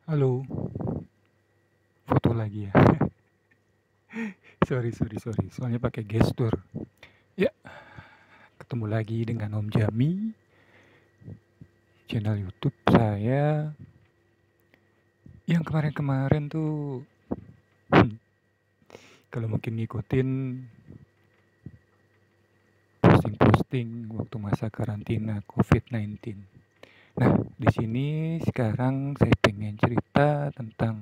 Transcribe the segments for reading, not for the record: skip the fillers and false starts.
Halo, foto lagi ya. Sorry. Soalnya pakai gestur. Ya, ketemu lagi dengan Om Jami, channel YouTube saya yang kemarin-kemarin tuh kalau mungkin ngikutin posting-posting waktu masa karantina COVID-19. Nah, di sini sekarang saya pengen cerita tentang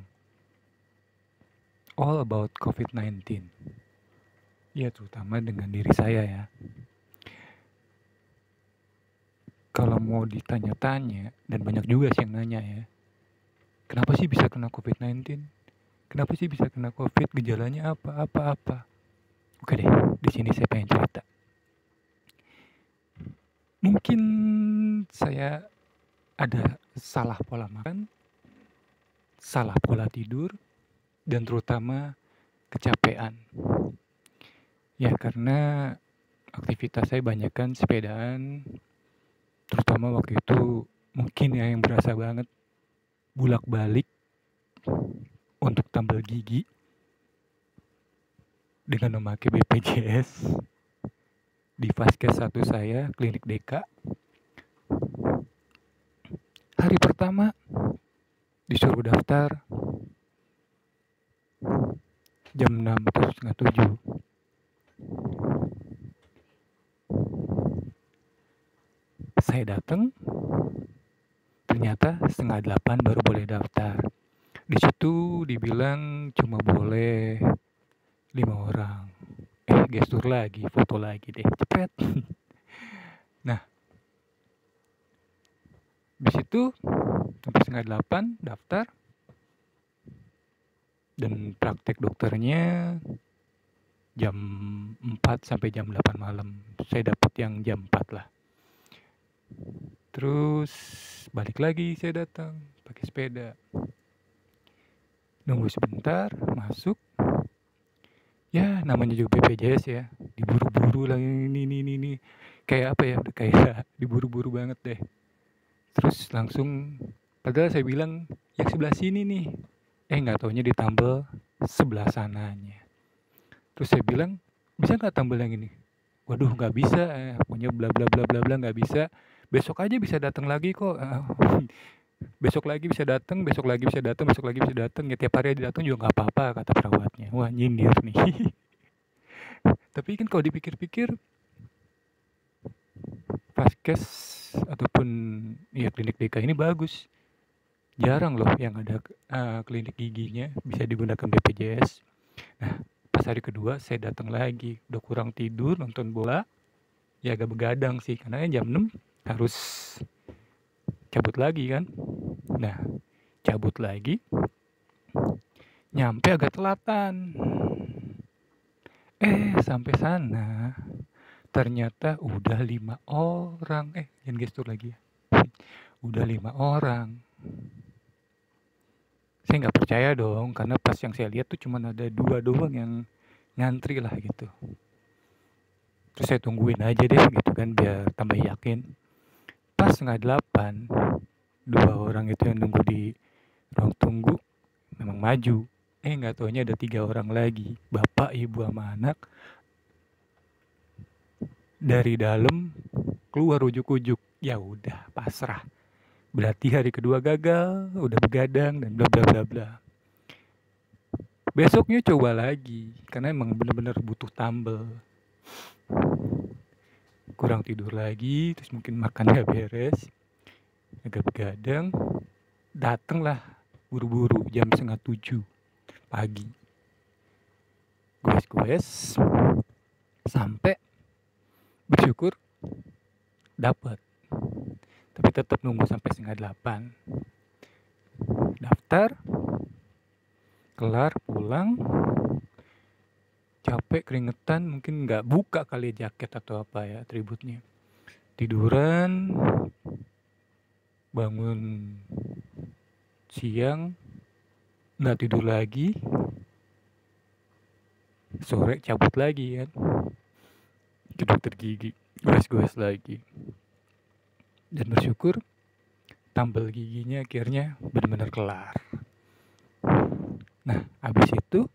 all about COVID-19. Ya, terutama dengan diri saya ya. Kalau mau ditanya-tanya, dan banyak juga sih yang nanya ya, kenapa sih bisa kena COVID-19? Kenapa sih bisa kena COVID? Gejalanya apa? Oke deh, di sini saya pengen cerita. Mungkin saya ada salah pola makan, salah pola tidur, dan terutama kecapean. Ya karena aktivitas saya banyak kan sepedaan, terutama waktu itu mungkin ya yang berasa banget bolak-balik untuk tambal gigi dengan memakai BPJS di Vaskes 1 saya, klinik DK. Hari pertama disuruh daftar jam 6 atau setengah 7. Saya datang, ternyata setengah 8 baru boleh daftar. Di situ dibilang cuma boleh 5 orang. Gestur lagi, foto lagi deh, cepet. Nah, di situ sampai setengah 8 daftar dan praktek dokternya jam 4 sampai jam 8 malam. Saya dapat yang jam 4 lah. Terus balik lagi saya datang pakai sepeda. Nunggu sebentar, masuk. Ya namanya juga BPJS ya, diburu-buru lah ini. Kayak apa ya, udah kayak diburu-buru banget deh. Terus langsung, padahal saya bilang yang sebelah sini nih. Nggak taunya ditambal sebelah sananya. Terus saya bilang, bisa nggak tambal yang ini? Waduh nggak bisa, punya bla bla bla bla bla nggak bisa. Besok aja bisa datang lagi kok. Besok lagi bisa datang, besok lagi bisa datang. Ya tiap hari datang juga nggak apa-apa kata perawatnya. Wah nyindir nih. Tapi kan kalau dipikir-pikir, Vaskes ataupun ya klinik DK ini bagus. Jarang loh yang ada klinik giginya bisa digunakan BPJS. Nah, pas hari kedua saya datang lagi, udah kurang tidur, nonton bola. Ya agak begadang sih, karena jam 6 harus cabut lagi kan. Nah, cabut lagi, nyampe agak telatan. Sampai sana ternyata udah 5 orang. Jangan gestur lagi ya. Udah 5 orang. Saya nggak percaya dong, karena pas yang saya lihat tuh cuma ada 2 doang yang ngantri lah gitu. Terus saya tungguin aja deh gitu kan, biar tambah yakin. Pas setengah 8, 2 orang itu yang nunggu di ruang tunggu memang maju. Nggak taunya ada 3 orang lagi, bapak, ibu, sama anak. Dari dalam keluar ujuk-ujuk, ya udah pasrah. Berarti hari kedua gagal, udah begadang dan bla bla bla bla. Besoknya coba lagi, karena emang bener-bener butuh tambel. Kurang tidur lagi, terus mungkin makan gak beres, agak begadang. Datenglah buru-buru jam setengah 7 pagi. Goes sampai bersyukur dapat. Tapi tetap nunggu sampai setengah 8. Daftar, kelar, pulang, capek, keringetan, mungkin nggak buka kali jaket atau apa ya atributnya. Tiduran, bangun siang, nggak tidur lagi, sore cabut lagi kan, ke dokter gigi, goes lagi. Dan bersyukur tambal giginya akhirnya benar-benar kelar. Nah, habis itu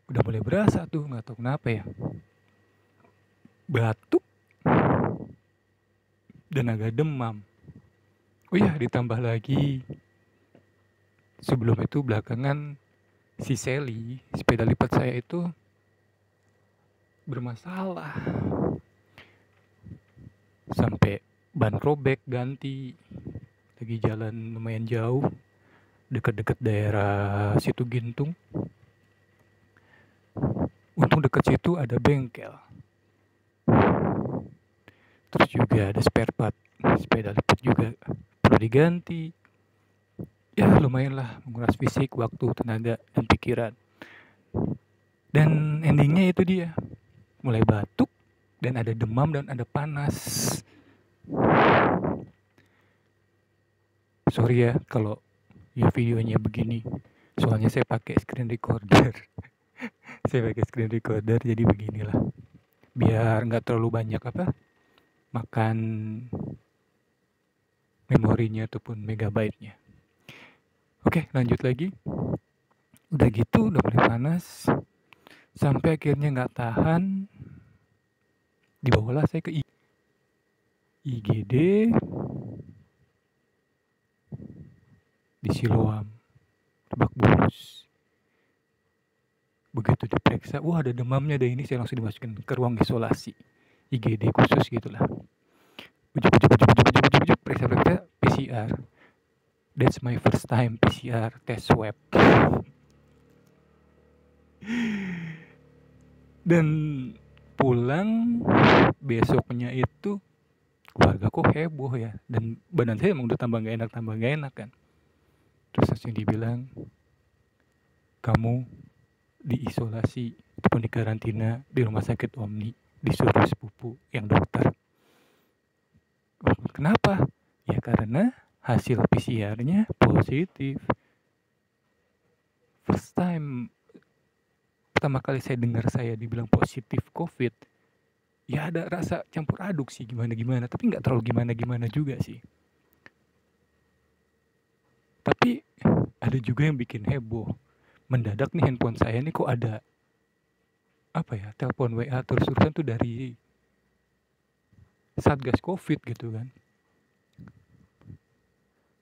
udah mulai berasa tuh, nggak tahu kenapa ya, batuk dan agak demam. Oh iya, ditambah lagi sebelum itu belakangan si Sally, sepeda lipat saya itu bermasalah. Sampai ban robek ganti. Lagi jalan lumayan jauh, dekat-dekat daerah situ Gintung. Untung dekat situ ada bengkel. Terus juga ada spare part sepeda lipat juga perlu diganti. Ya lumayan lah menguras fisik, waktu, tenaga, dan pikiran. Dan endingnya itu dia, mulai batuk dan ada demam dan ada panas. Sorry ya kalau ya videonya begini, soalnya saya pakai screen recorder. Saya pakai screen recorder, jadi beginilah, biar nggak terlalu banyak makan memorinya ataupun megabyte-nya. Oke, lanjut lagi. Udah gitu, udah mulai panas, sampai akhirnya nggak tahan, dibawalah saya ke IGD di Siloam, Lebak Bulus. Begitu diperiksa, wah ada demamnya deh ini, saya langsung dimasukin ke ruang isolasi IGD khusus gitulah. Ujuk, periksa PCR. That's my first time PCR test swab. Dan pulang besoknya itu keluarga kok heboh ya, dan badan saya emang udah tambah gak enak kan. Terus langsung dibilang, kamu diisolasi ataupun dikarantina di rumah sakit Omni, disuruh sepupu yang dokter. Kenapa? Ya karena hasil PCR-nya positif. First time, pertama kali saya dengar saya dibilang positif COVID, ya ada rasa campur aduk sih, gimana-gimana, tapi nggak terlalu gimana-gimana juga sih. Tapi ada juga yang bikin heboh. Mendadak nih handphone saya nih kok ada telepon WA terus-terusan tuh dari Satgas COVID gitu kan.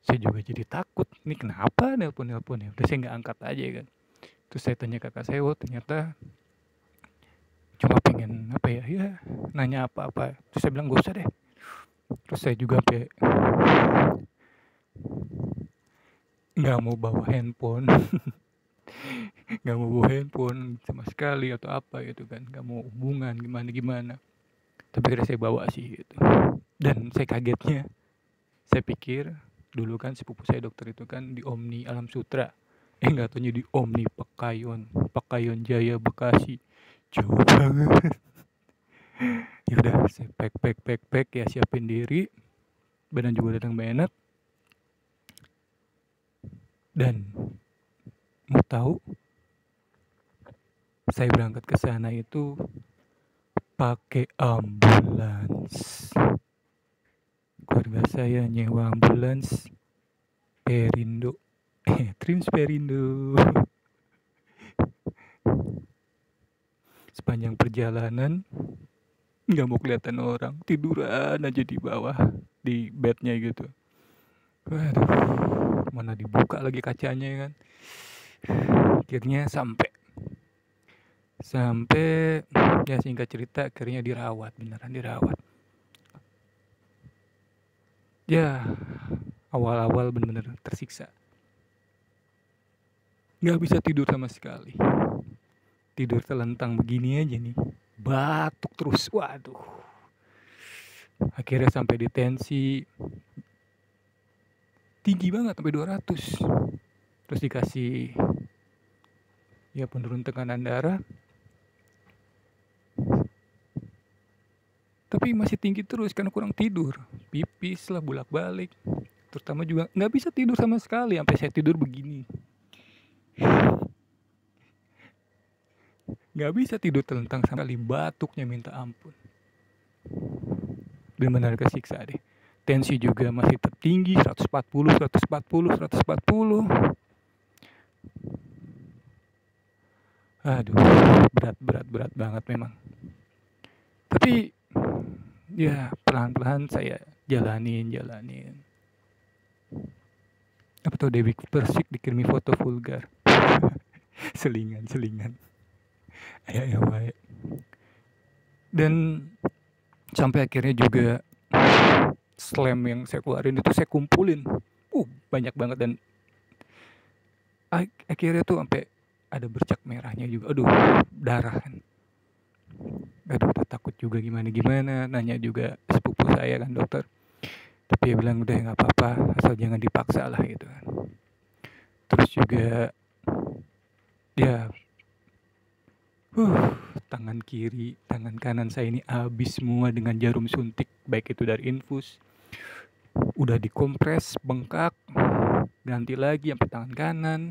Saya juga jadi takut, nih kenapa nelpon-nelponnya, udah saya nggak angkat aja kan. Terus saya tanya kakak saya, oh ternyata cuma pengen nanya apa-apa. Terus saya bilang gak usah deh. Terus saya juga nggak mau bawa handphone nggak mau bawa handphone sama sekali atau apa gitu kan, nggak mau hubungan gimana tapi akhirnya saya bawa sih gitu. Dan saya kagetnya, saya pikir dulu kan sepupu saya dokter itu kan di Omni Alam Sutra, nggak taunya di Omni Pekayon Jaya Bekasi, jauh banget. Ya udah saya pack ya, siapin diri, badan juga datang enak. Dan mau tahu, saya berangkat ke sana itu pakai ambulans. Keluarga saya nyewa ambulans Perindo, Trins Perindo. Sepanjang perjalanan nggak mau kelihatan orang, tiduran aja di bawah di bednya gitu. Waduh, mana dibuka lagi kacanya kan. Akhirnya sampai ya singkat cerita akhirnya beneran dirawat. Ya awal-awal bener-bener tersiksa, nggak bisa tidur sama sekali, tidur telentang begini aja nih, batuk terus, waduh. Akhirnya sampai di tensi tinggi banget sampai 200. Terus dikasih ya penurun tekanan darah, tapi masih tinggi terus karena kurang tidur, pipis lah bolak-balik. Terutama juga nggak bisa tidur sama sekali, sampai saya tidur begini, nggak bisa tidur telentang sama sekali, batuknya minta ampun. Benar-benar kesiksa deh. Tensi juga masih tertinggi 140. Aduh, berat banget memang. Tapi ya pelan-pelan saya jalanin. Apa tuh Dewi Persik dikirimi foto vulgar. Selingan. Ya wae. Dan sampai akhirnya juga slam yang saya keluarin itu saya kumpulin. Banyak banget dan akhirnya tuh sampai ada bercak merahnya juga. Aduh, darah kan. Aduh, takut juga gimana nanya juga sepupu saya kan dokter, tapi dia bilang udah nggak apa-apa asal jangan dipaksa lah gitu kan. Terus juga ya tangan kiri tangan kanan saya ini habis semua dengan jarum suntik, baik itu dari infus, udah dikompres bengkak, ganti lagi sampai tangan kanan,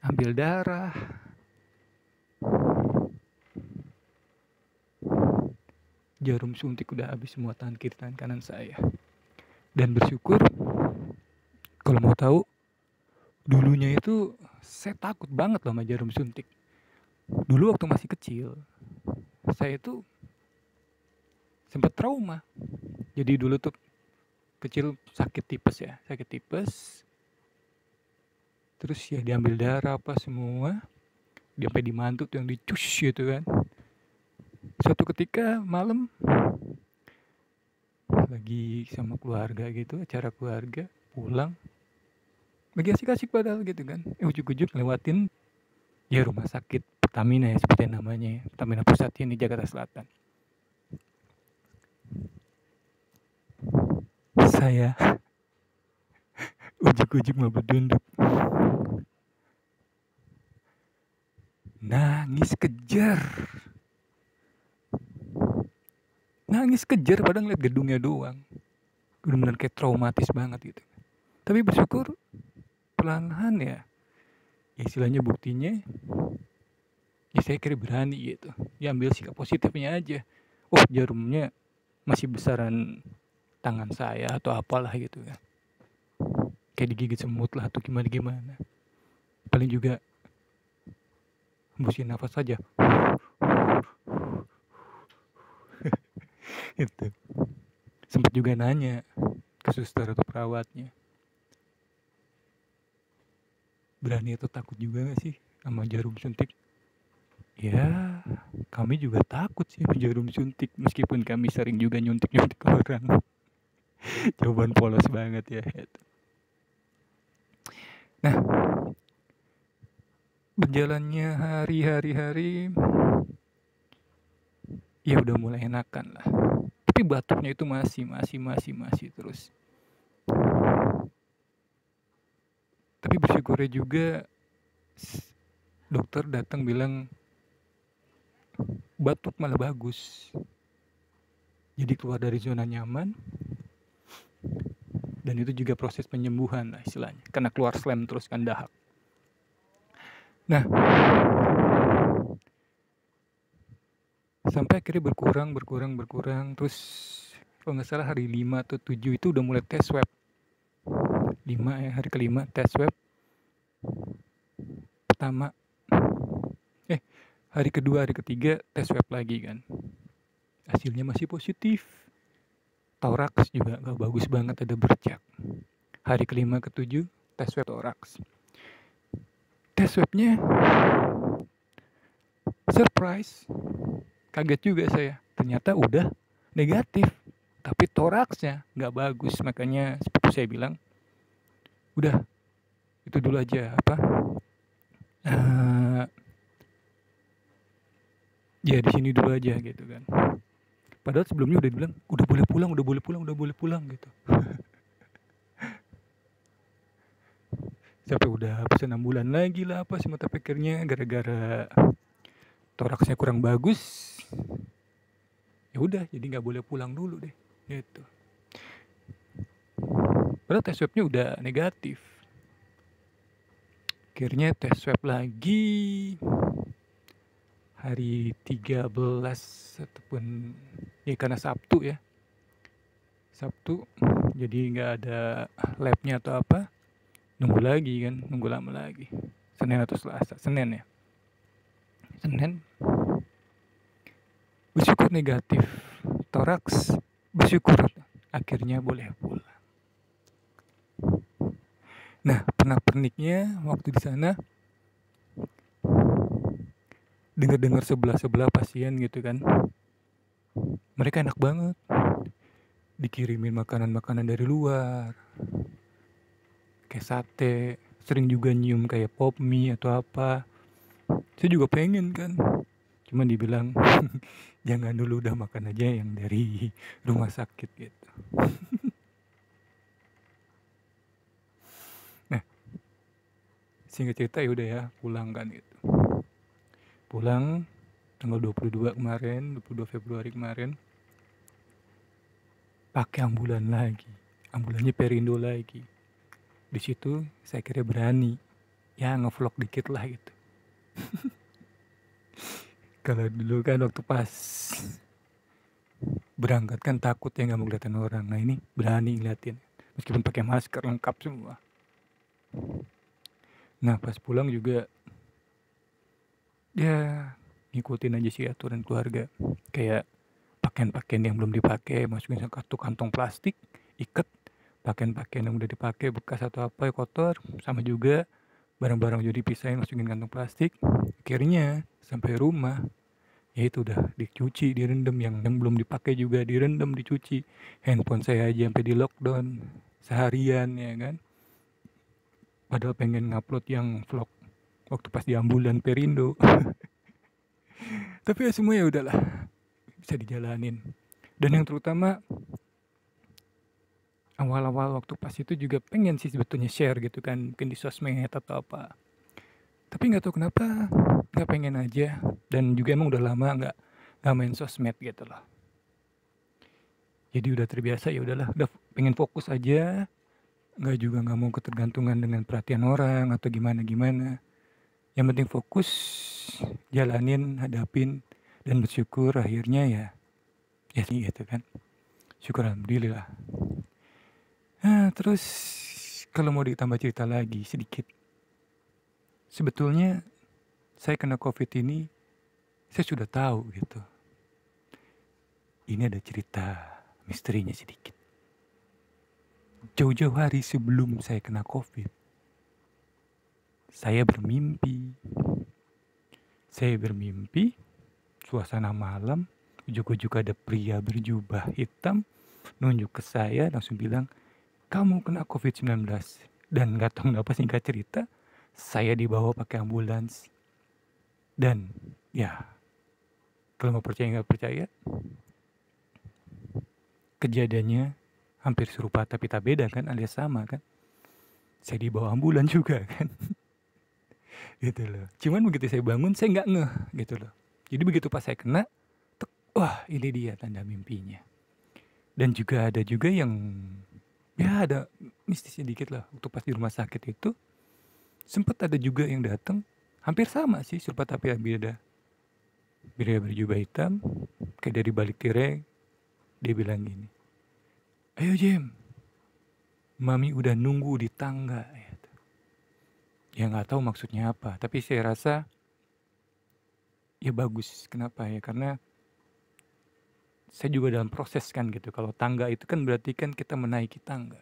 ambil darah. Jarum suntik udah habis semua tangan kiri tangan kanan saya. Dan bersyukur, kalau mau tahu, dulunya itu saya takut banget loh sama jarum suntik. Dulu waktu masih kecil, saya itu sempat trauma. Jadi dulu tuh kecil sakit tipes. Terus ya diambil darah apa semua, sampai dimantu tuh yang dicus gitu kan. Suatu ketika malam lagi sama keluarga gitu, acara keluarga, pulang lagi asik-asik padahal gitu kan, ujuk-ujuk lewatin ya rumah sakit Pertamina ya, seperti namanya ya, Pertamina Pusat ini Jakarta Selatan. Saya ujuk-ujuk mau berdunduk, nangis kejar padahal ngeliat gedungnya doang, bener-bener kayak traumatis banget gitu. Tapi bersyukur pelan-pelan ya istilahnya buktinya ya saya kira berani gitu ya, ambil sikap positifnya aja. Jarumnya masih besaran tangan saya atau apalah gitu kan, kayak digigit semut lah atau gimana, paling juga hembusin nafas saja itu. Sempat juga nanya ke suster atau perawatnya, berani atau takut juga gak sih sama jarum suntik? Ya, kami juga takut sih sama jarum suntik, meskipun kami sering juga nyuntik orang. Jawaban polos banget ya. Nah, berjalannya hari ya udah mulai enakan lah. Tapi batuknya itu masih terus. Tapi bersyukurnya juga dokter datang bilang batuk malah bagus. Jadi keluar dari zona nyaman. Dan itu juga proses penyembuhan lah istilahnya. Karena keluar slam terus kan dahak. Nah, sampai akhirnya berkurang. Terus kalau nggak salah hari 5 atau 7 itu udah mulai tes swab. 5 ya, hari kelima tes swab. Pertama, hari kedua, hari ketiga tes swab lagi kan. Hasilnya masih positif. Toraks juga gak bagus banget, ada bercak. Hari kelima ketujuh tes swab toraks. Tes swabnya surprise, kaget juga saya. Ternyata udah negatif, tapi toraksnya gak bagus. Makanya seperti saya bilang, udah itu dulu aja ya di sini dulu aja gitu kan. Padahal sebelumnya udah bilang udah boleh pulang gitu. Sampai udah habis 6 bulan lagi lah apa sih, mata pikirnya gara-gara toraksnya kurang bagus. Ya udah, jadi nggak boleh pulang dulu deh gitu. Padahal tes swabnya udah negatif. Akhirnya tes swab lagi hari 13 ataupun ya karena Sabtu ya. Sabtu jadi nggak ada labnya atau apa. Nunggu lama lagi. Senin atau Selasa, Senin ya. Senin bersyukur negatif, toraks bersyukur akhirnya boleh pulang. Nah, pernik-perniknya waktu di sana dengar-dengar sebelah pasien gitu kan. Mereka enak banget. Dikirimin makanan-makanan dari luar. Kayak sate, sering juga nyium kayak pop mie atau apa. Saya juga pengen kan. Cuman dibilang jangan dulu, udah makan aja yang dari rumah sakit gitu. Nah, singkat cerita ya udah ya, pulang kan gitu. Pulang tanggal 22 kemarin, 22 Februari kemarin. Pakai ambulan lagi. Ambulannya Perindo lagi. Di situ saya kira berani ya ngevlog dikit lah gitu. Kalau dulu kan waktu pas berangkat kan takut ya nggak mau kelihatan orang. Nah ini berani ngeliatin, meskipun pakai masker lengkap semua. Nah pas pulang juga ya ngikutin aja sih aturan keluarga. Kayak pakaian-pakaian yang belum dipakai masukin ke kantong plastik, ikat. Pakaian-pakaian yang udah dipakai bekas atau apa kotor, sama juga barang-barang udah dipisahin masukin kantong plastik. Akhirnya sampai rumah ya itu udah dicuci, direndam, yang belum dipakai juga direndam, dicuci. Handphone saya aja sampai di lockdown seharian ya kan. Padahal pengen ngupload yang vlog waktu pas di ambulan Perindo. Tapi ya semua ya udahlah, bisa dijalanin. Dan yang terutama awal-awal waktu pas itu juga pengen sih sebetulnya share gitu kan, mungkin di sosmed atau apa. Tapi nggak tahu kenapa nggak pengen aja. Dan juga emang udah lama nggak main sosmed gitu loh. Jadi udah terbiasa, ya udahlah, udah pengen fokus aja. Nggak mau ketergantungan dengan perhatian orang atau gimana. Yang penting fokus, jalanin, hadapin, dan bersyukur akhirnya ya sih gitu kan. Syukur alhamdulillah. Nah terus kalau mau ditambah cerita lagi sedikit. Sebetulnya saya kena COVID ini, saya sudah tahu gitu. Ini ada cerita misterinya sedikit. Jauh-jauh hari sebelum saya kena COVID, saya bermimpi. Suasana malam, ujuk-ujuk ada pria berjubah hitam, nunjuk ke saya, langsung bilang, kamu kena COVID-19. Dan gak tahu kenapa singkat cerita, saya dibawa pakai ambulans. Dan ya, kalau mau percaya gak percaya, kejadiannya hampir serupa tapi tak beda kan, alias sama kan. Saya dibawa ambulans juga kan. Gitu loh. Cuman begitu saya bangun, saya gak ngeh gitu loh. Jadi begitu pas saya kena, wah ini dia tanda mimpinya. Dan juga ada juga yang ya ada mistis sedikit lah. Waktu pas di rumah sakit itu sempat ada juga yang datang, hampir sama sih, serupa tapi beda. Pria berjubah hitam, kayak dari balik tirai, dia bilang gini, ayo Jem, mami udah nunggu di tangga. Ya nggak tahu maksudnya apa, tapi saya rasa ya bagus. Kenapa ya? Karena saya juga dalam proses kan gitu. Kalau tangga itu kan berarti kan kita menaiki tangga.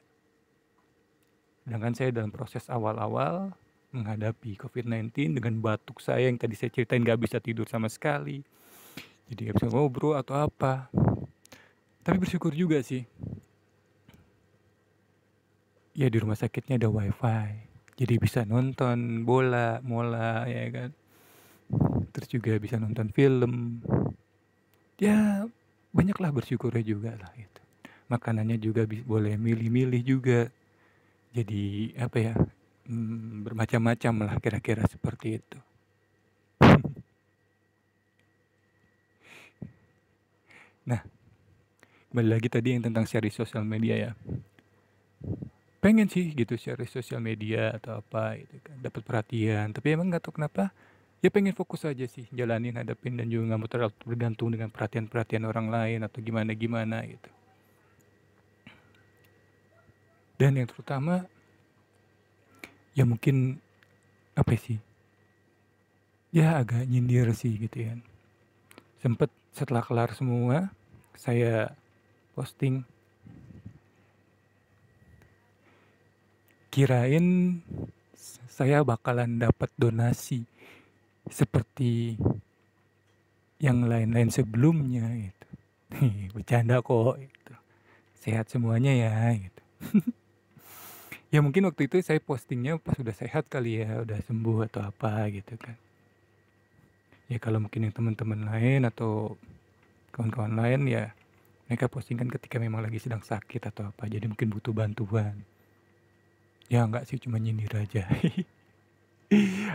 Sedangkan saya dalam proses awal-awal menghadapi COVID-19 dengan batuk saya yang tadi saya ceritain gak bisa tidur sama sekali. Jadi gak bisa ngobrol atau apa. Tapi bersyukur juga sih. Ya di rumah sakitnya ada wifi. Jadi bisa nonton bola, mola ya kan. Terus juga bisa nonton film. Ya banyaklah bersyukurnya juga lah gitu. Makanannya juga boleh milih-milih juga. Jadi apa ya, bermacam-macam lah kira-kira seperti itu. Nah, kembali lagi tadi yang tentang share di sosial media ya. Pengen sih gitu share di sosial media atau apa gitu kan, dapat perhatian. Tapi emang nggak tahu kenapa, ya pengen fokus aja sih, jalanin, hadapin, dan juga nggak mau terlalu bergantung dengan perhatian orang lain atau gimana gitu. Dan yang terutama, ya mungkin apa sih, ya agak nyindir sih gitu ya. Sempet setelah kelar semua, saya posting, kirain saya bakalan dapat donasi seperti yang lain-lain sebelumnya gitu. Bercanda kok gitu. Sehat semuanya ya gitu. Ya mungkin waktu itu saya postingnya pas udah sehat kali ya, udah sembuh atau apa gitu kan. Ya kalau mungkin yang teman-teman lain atau kawan-kawan lain ya mereka postingkan ketika memang lagi sedang sakit atau apa, jadi mungkin butuh bantuan. Ya enggak sih, cuma nyindir aja.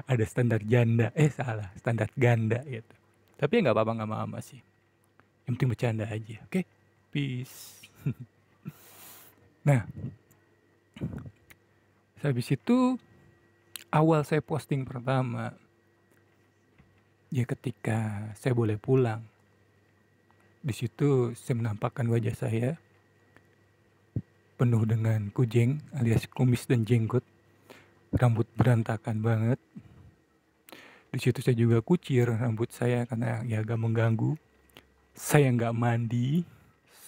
Ada standar janda, salah, standar ganda gitu. Tapi ya nggak apa-apa, nggak apa-apa sih. Yang penting bercanda aja, oke? Peace. Nah, habis itu awal saya posting pertama, ya ketika saya boleh pulang. Di situ saya menampakkan wajah saya penuh dengan kujeng alias kumis dan jenggot, rambut berantakan banget. Di situ saya juga kucir rambut saya karena ya agak mengganggu. Saya nggak mandi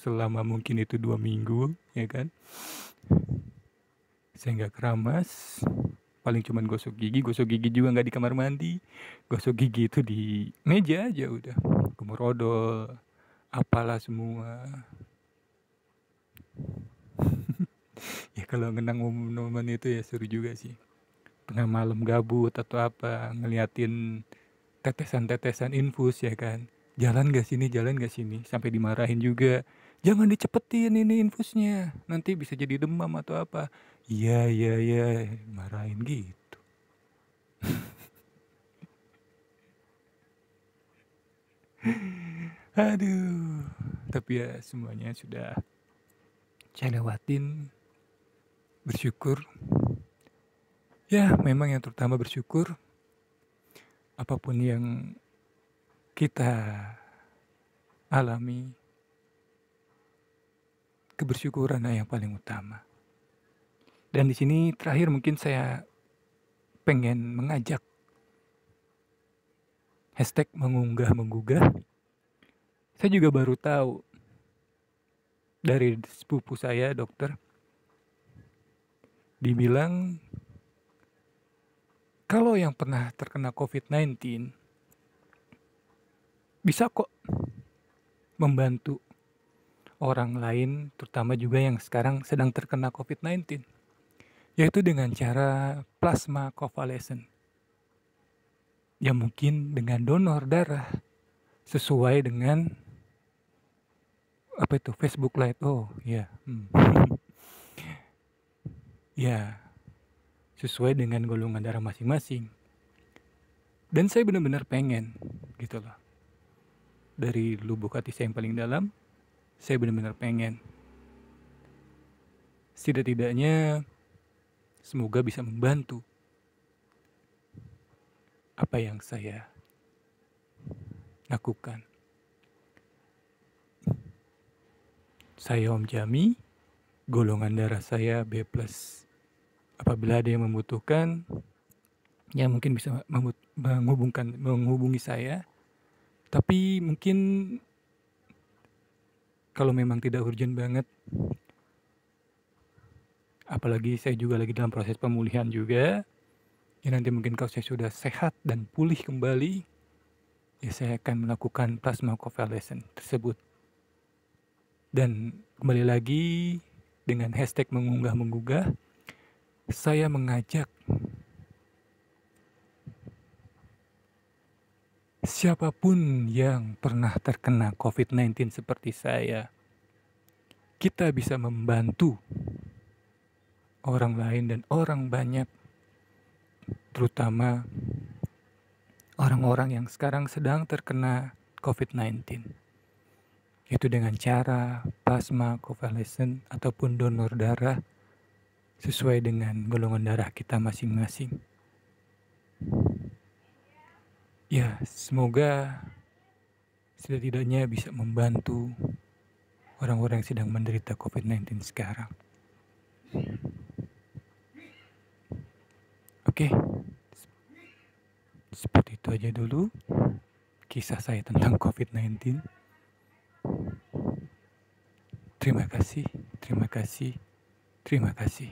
selama mungkin itu 2 minggu, ya kan. Saya nggak keramas, paling cuman gosok gigi juga nggak di kamar mandi. Gosok gigi itu di meja aja udah, kumur odol, apalah semua. Ya kalau ngenang momen-momen itu ya seru juga sih. Tengah malam gabut atau apa, ngeliatin tetesan-tetesan infus ya kan. Jalan gak sini, sampai dimarahin juga. Jangan dicepetin ini infusnya, nanti bisa jadi demam atau apa. Iya, marahin gitu. Aduh, tapi ya semuanya sudah saya lewatin, bersyukur. Ya memang yang terutama bersyukur, apapun yang kita alami, kebersyukuran yang paling utama. Dan di sini terakhir mungkin saya pengen mengajak hashtag menggugah. Saya juga baru tahu dari sepupu saya dokter, dibilang kalau yang pernah terkena COVID-19 bisa kok membantu orang lain, terutama juga yang sekarang sedang terkena COVID-19, yaitu dengan cara plasma convalescent. Ya mungkin dengan donor darah sesuai dengan apa itu Facebook Live. Oh ya, ya sesuai dengan golongan darah masing-masing. Dan saya benar-benar pengen gitu loh. Dari lubuk hati saya yang paling dalam, saya benar-benar pengen. Setidak-tidaknya semoga bisa membantu apa yang saya lakukan. Saya Om Jami, golongan darah saya B+. Apabila ada yang membutuhkan, ya mungkin bisa menghubungi saya. Tapi mungkin kalau memang tidak urgent banget, apalagi saya juga lagi dalam proses pemulihan juga, ya nanti mungkin kalau saya sudah sehat dan pulih kembali, ya saya akan melakukan plasma convalescent tersebut. Dan kembali lagi dengan hashtag menggugah, saya mengajak siapapun yang pernah terkena COVID-19 seperti saya, kita bisa membantu orang lain dan orang banyak, terutama orang-orang yang sekarang sedang terkena COVID-19. Yaitu dengan cara plasma convalescent ataupun donor darah sesuai dengan golongan darah kita masing-masing. Ya, semoga setidaknya bisa membantu orang-orang yang sedang menderita COVID-19 sekarang. Oke, itu aja dulu kisah saya tentang COVID-19. Terima kasih, terima kasih, terima kasih.